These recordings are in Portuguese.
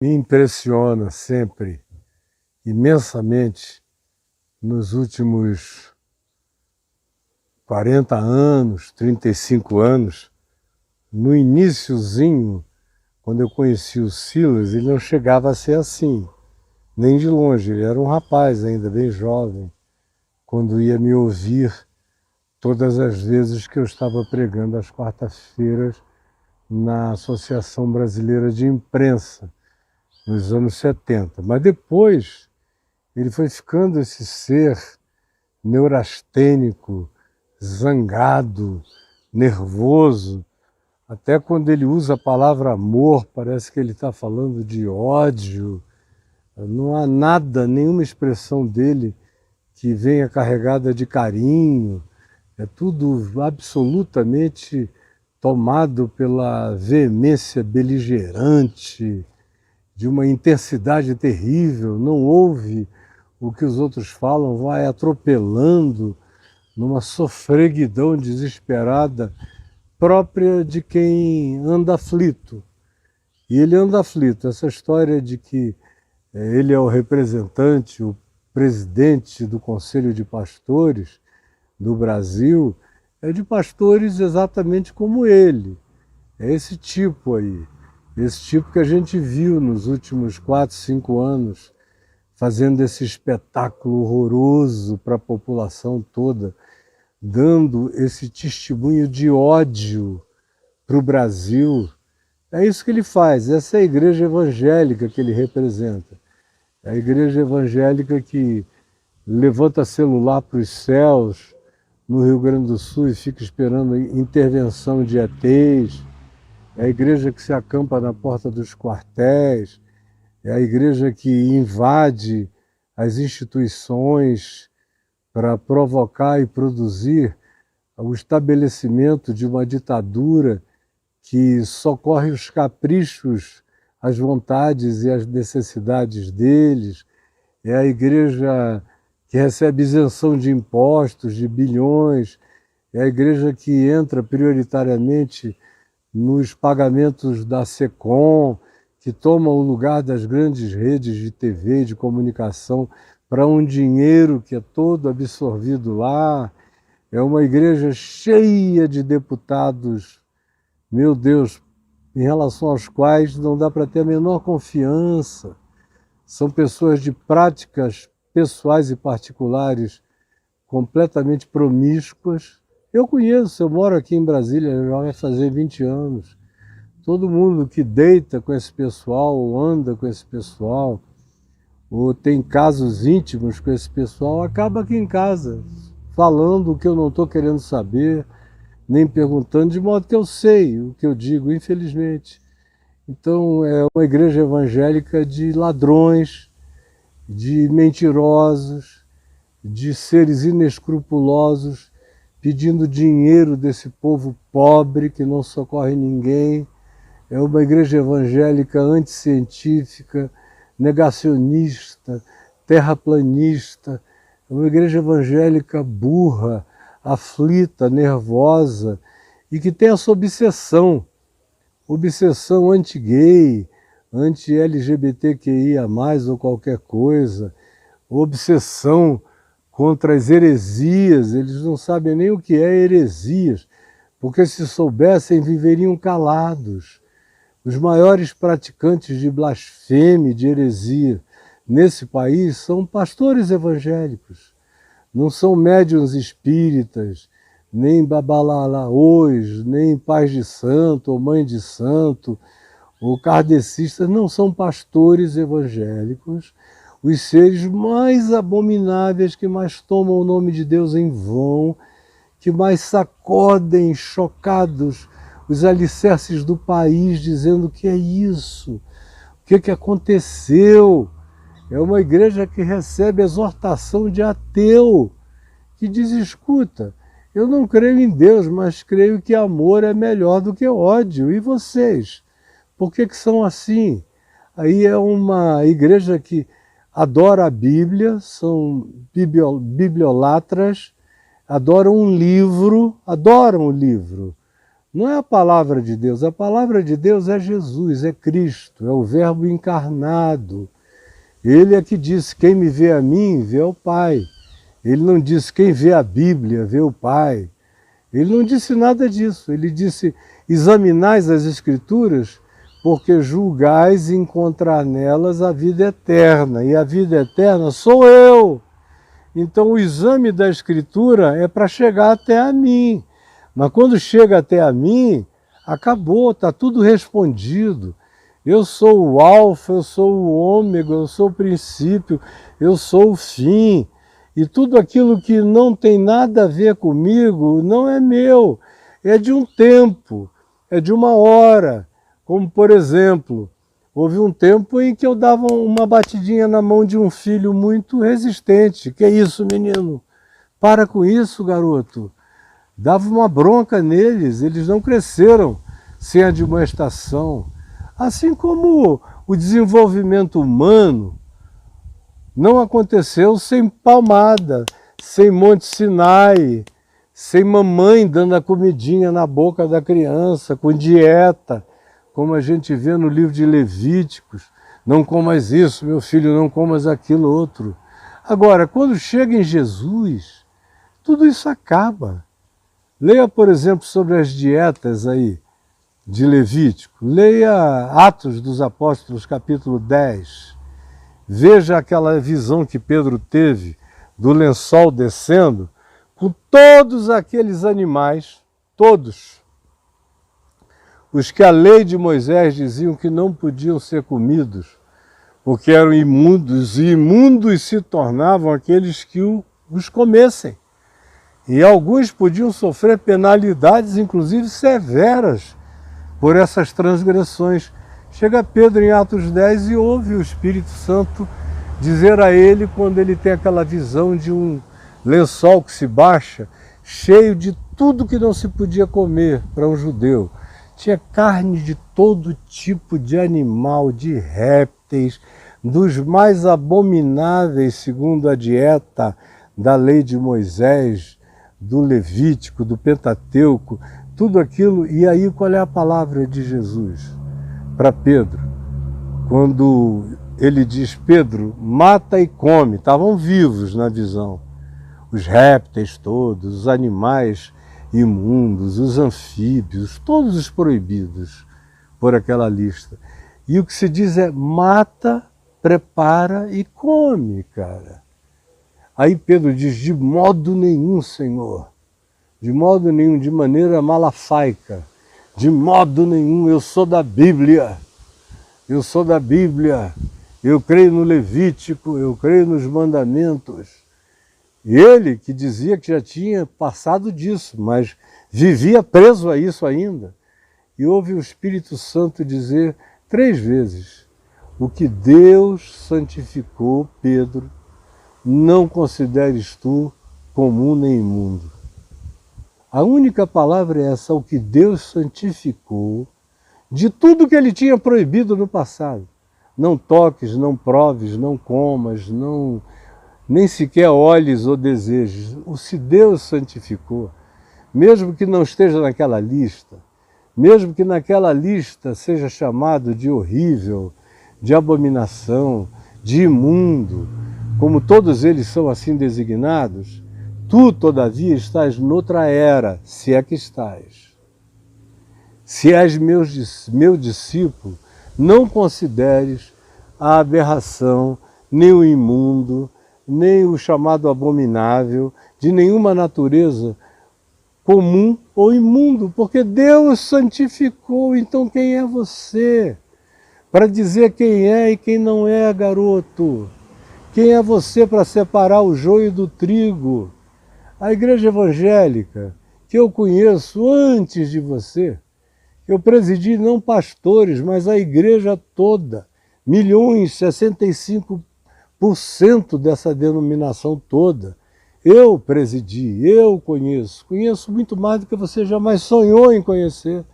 Me impressiona sempre, imensamente, nos últimos 40 anos, 35 anos, no iniciozinho, quando eu conheci o Silas, ele não chegava a ser assim, nem de longe. Ele era um rapaz ainda, bem jovem, quando ia me ouvir todas as vezes que eu estava pregando às quartas-feiras na Associação Brasileira de Imprensa, nos anos 70. Mas depois ele foi ficando esse ser neurastênico, zangado, nervoso. Até quando ele usa a palavra amor, parece que ele está falando de ódio. Não há nada, nenhuma expressão dele que venha carregada de carinho. É tudo absolutamente tomado pela veemência beligerante, de uma intensidade terrível. Não ouve o que os outros falam, vai atropelando numa sofreguidão desesperada própria de quem anda aflito. E ele anda aflito. Essa história de que ele é o representante, o presidente do Conselho de Pastores do Brasil, é de pastores exatamente como ele. É esse tipo aí. Esse tipo que a gente viu nos últimos 4, 5 anos, fazendo esse espetáculo horroroso para a população toda, dando esse testemunho de ódio para o Brasil. É isso que ele faz, essa é a igreja evangélica que ele representa. É a igreja evangélica que levanta celular para os céus no Rio Grande do Sul e fica esperando a intervenção de ETs. É a igreja que se acampa na porta dos quartéis. É a igreja que invade as instituições para provocar e produzir o estabelecimento de uma ditadura que socorre os caprichos, as vontades e as necessidades deles. É a igreja que recebe isenção de impostos, de bilhões. É a igreja que entra prioritariamente nos pagamentos da SECOM, que toma o lugar das grandes redes de TV e de comunicação para um dinheiro que é todo absorvido lá. É uma igreja cheia de deputados, meu Deus, em relação aos quais não dá para ter a menor confiança. São pessoas de práticas pessoais e particulares completamente promíscuas. Eu conheço, eu moro aqui em Brasília, já vai fazer 20 anos. Todo mundo que deita com esse pessoal, ou anda com esse pessoal, ou tem casos íntimos com esse pessoal, acaba aqui em casa, falando o que eu não estou querendo saber, nem perguntando, de modo que eu sei o que eu digo, infelizmente. Então, é uma igreja evangélica de ladrões, de mentirosos, de seres inescrupulosos, pedindo dinheiro desse povo pobre que não socorre ninguém. É uma igreja evangélica anticientífica, negacionista, terraplanista. É uma igreja evangélica burra, aflita, nervosa, e que tem essa obsessão anti-gay, anti-LGBTQIA+, ou qualquer coisa, obsessão contra as heresias. Eles não sabem nem o que é heresias, porque se soubessem viveriam calados. Os maiores praticantes de blasfêmia, de heresia nesse país são pastores evangélicos. Não são médiuns espíritas, nem babalalaôs, nem pais de santo ou mãe de santo, ou kardecistas. Não são pastores evangélicos, os seres mais abomináveis que mais tomam o nome de Deus em vão, que mais sacodem chocados os alicerces do país, dizendo: o que é isso? O que aconteceu? É uma igreja que recebe exortação de ateu, que diz: escuta, eu não creio em Deus, mas creio que amor é melhor do que ódio. E vocês? Por que são assim? Aí é uma igreja que adora a Bíblia, são bibliolatras, adoram o livro, Não é a palavra de Deus é Jesus, é Cristo, é o Verbo encarnado. Ele é que disse, quem me vê a mim, vê ao Pai. Ele não disse, quem vê a Bíblia, vê o Pai. Ele não disse nada disso, ele disse, examinais as Escrituras, porque julgais encontrar nelas a vida eterna, e a vida eterna sou eu. Então o exame da Escritura é para chegar até a mim. Mas quando chega até a mim, acabou, está tudo respondido. Eu sou o alfa, eu sou o ômega, eu sou o princípio, eu sou o fim. E tudo aquilo que não tem nada a ver comigo não é meu, é de um tempo, é de uma hora. Como, por exemplo, houve um tempo em que eu dava uma batidinha na mão de um filho muito resistente. Que é isso, menino? Para com isso, garoto. Dava uma bronca neles, eles não cresceram sem admoestação. Assim como o desenvolvimento humano não aconteceu sem palmada, sem Monte Sinai, sem mamãe dando a comidinha na boca da criança, com dieta, como a gente vê no livro de Levíticos. Não comas isso, meu filho, não comas aquilo outro. Agora, quando chega em Jesus, tudo isso acaba. Leia, por exemplo, sobre as dietas aí de Levítico. Leia Atos dos Apóstolos, capítulo 10. Veja aquela visão que Pedro teve do lençol descendo com todos aqueles animais, todos, os que a lei de Moisés diziam que não podiam ser comidos, porque eram imundos, e imundos se tornavam aqueles que os comessem. E alguns podiam sofrer penalidades, inclusive severas, por essas transgressões. Chega Pedro em Atos 10 e ouve o Espírito Santo dizer a ele, quando ele tem aquela visão de um lençol que se baixa, cheio de tudo que não se podia comer para um judeu. Tinha carne de todo tipo de animal, de répteis, dos mais abomináveis, segundo a dieta da lei de Moisés, do Levítico, do Pentateuco, tudo aquilo. E aí qual é a palavra de Jesus para Pedro? Quando ele diz, Pedro, mata e come, estavam vivos na visão. Os répteis todos, os animais imundos, os anfíbios, todos os proibidos por aquela lista. E o que se diz é, mata, prepara e come, cara. Aí Pedro diz, de modo nenhum, Senhor, de modo nenhum, de maneira malafaica, de modo nenhum, eu sou da Bíblia, eu sou da Bíblia, eu creio no Levítico, eu creio nos mandamentos. E ele que dizia que já tinha passado disso, mas vivia preso a isso ainda. E ouve o Espírito Santo dizer 3 vezes, o que Deus santificou, Pedro, não consideres tu comum nem imundo. A única palavra é essa, o que Deus santificou, de tudo que ele tinha proibido no passado. Não toques, não proves, não comas, nem sequer olhes ou desejes. O se Deus santificou, mesmo que não esteja naquela lista, mesmo que naquela lista seja chamado de horrível, de abominação, de imundo, como todos eles são assim designados, tu, todavia, estás noutra era, se é que estás. Se és meu discípulo, não consideres a aberração, nem o imundo, nem o chamado abominável, de nenhuma natureza comum ou imundo, porque Deus santificou. Então quem é você para dizer quem é e quem não é, garoto? Quem é você para separar o joio do trigo? A igreja evangélica que eu conheço antes de você, eu presidi não pastores, mas a igreja toda, milhões, 65% dessa denominação toda, eu presidi, eu conheço muito mais do que você jamais sonhou em conhecer.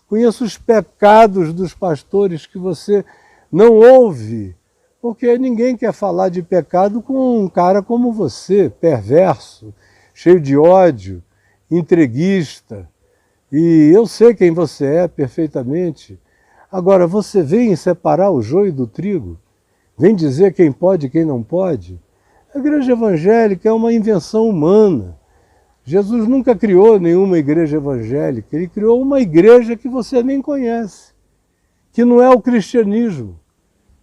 Conheço os pecados dos pastores que você não ouve, porque ninguém quer falar de pecado com um cara como você, perverso, cheio de ódio, entreguista. E eu sei quem você é perfeitamente. Agora, você vem separar o joio do trigo? Vem dizer quem pode e quem não pode? A igreja evangélica é uma invenção humana. Jesus nunca criou nenhuma igreja evangélica, ele criou uma igreja que você nem conhece, que não é o cristianismo,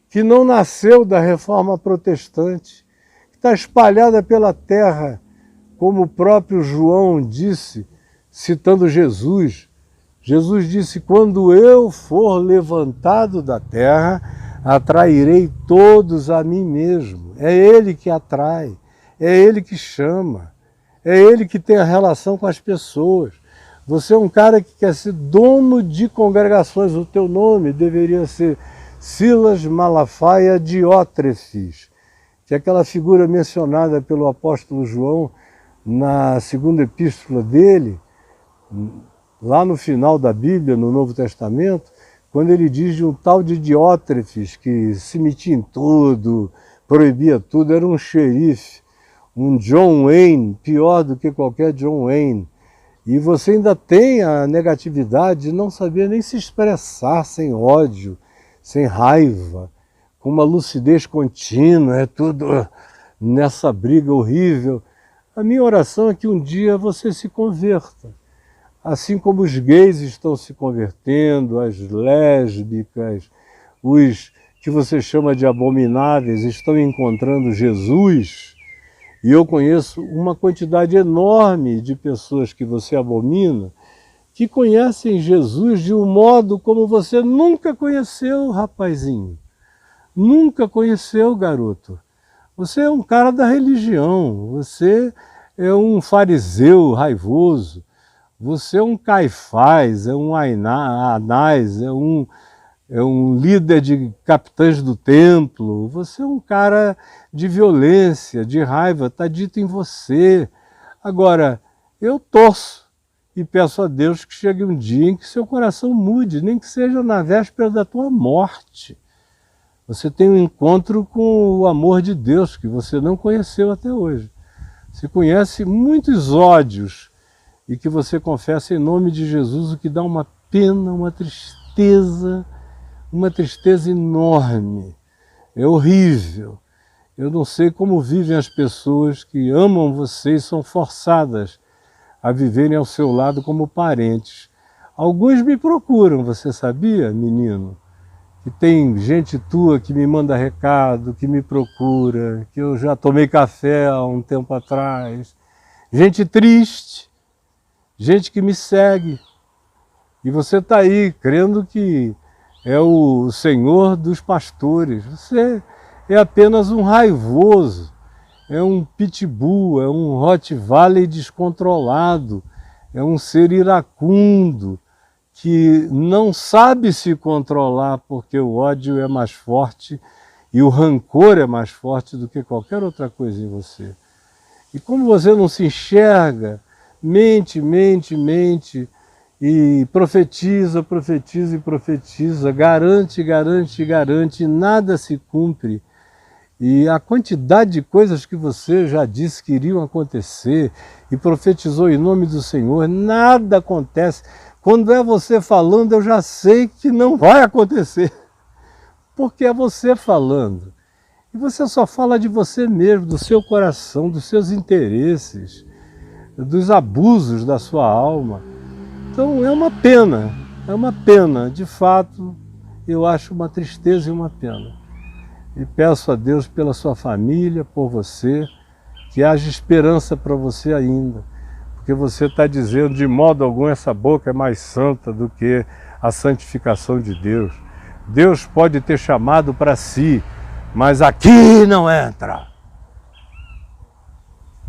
que não nasceu da reforma protestante, que está espalhada pela terra, como o próprio João disse, citando Jesus. Jesus disse, quando eu for levantado da terra, atrairei todos a mim mesmo. É ele que atrai, é ele que chama. É ele que tem a relação com as pessoas. Você é um cara que quer ser dono de congregações. O teu nome deveria ser Silas Malafaia Diótrefes, que é aquela figura mencionada pelo apóstolo João na segunda epístola dele, lá no final da Bíblia, no Novo Testamento, quando ele diz de um tal de Diótrefes, que se metia em tudo, proibia tudo, era um xerife, um John Wayne, pior do que qualquer John Wayne. E você ainda tem a negatividade de não saber nem se expressar sem ódio, sem raiva, com uma lucidez contínua, é tudo nessa briga horrível. A minha oração é que um dia você se converta. Assim como os gays estão se convertendo, as lésbicas, os que você chama de abomináveis estão encontrando Jesus. E eu conheço uma quantidade enorme de pessoas que você abomina, que conhecem Jesus de um modo como você nunca conheceu, rapazinho. Nunca conheceu, garoto. Você é um cara da religião, você é um fariseu raivoso, você é um Caifás, é um Anás, é um líder de capitães do templo, você é um cara de violência, de raiva, está dito em você. Agora, eu torço e peço a Deus que chegue um dia em que seu coração mude, nem que seja na véspera da tua morte. Você tem um encontro com o amor de Deus que você não conheceu até hoje. Você conhece muitos ódios e que você confessa em nome de Jesus, o que dá uma pena, uma tristeza enorme. É horrível. Eu não sei como vivem as pessoas que amam você e são forçadas a viverem ao seu lado como parentes. Alguns me procuram, você sabia, menino? Que tem gente tua que me manda recado, que me procura, que eu já tomei café há um tempo atrás. Gente triste, gente que me segue. E você está aí, crendo que é o Senhor dos pastores. Você é apenas um raivoso, é um pitbull, é um Rottweiler descontrolado, é um ser iracundo, que não sabe se controlar porque o ódio é mais forte e o rancor é mais forte do que qualquer outra coisa em você. E como você não se enxerga, mente, e profetiza, profetiza e profetiza, garante, garante, garante, e nada se cumpre. E a quantidade de coisas que você já disse que iriam acontecer e profetizou em nome do Senhor, nada acontece. Quando é você falando, eu já sei que não vai acontecer, porque é você falando. E você só fala de você mesmo, do seu coração, dos seus interesses, dos abusos da sua alma. Então é uma pena, de fato, eu acho uma tristeza e uma pena. E peço a Deus pela sua família, por você, que haja esperança para você ainda. Porque você está dizendo, de modo algum, essa boca é mais santa do que a santificação de Deus. Deus pode ter chamado para si, mas aqui não entra.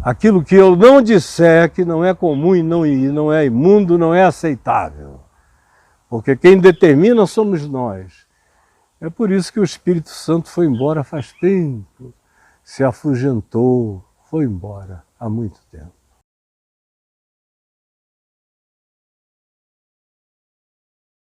Aquilo que eu não disser que não é comum e não é imundo, não é aceitável. Porque quem determina somos nós. É por isso que o Espírito Santo foi embora faz tempo, se afugentou, foi embora há muito tempo.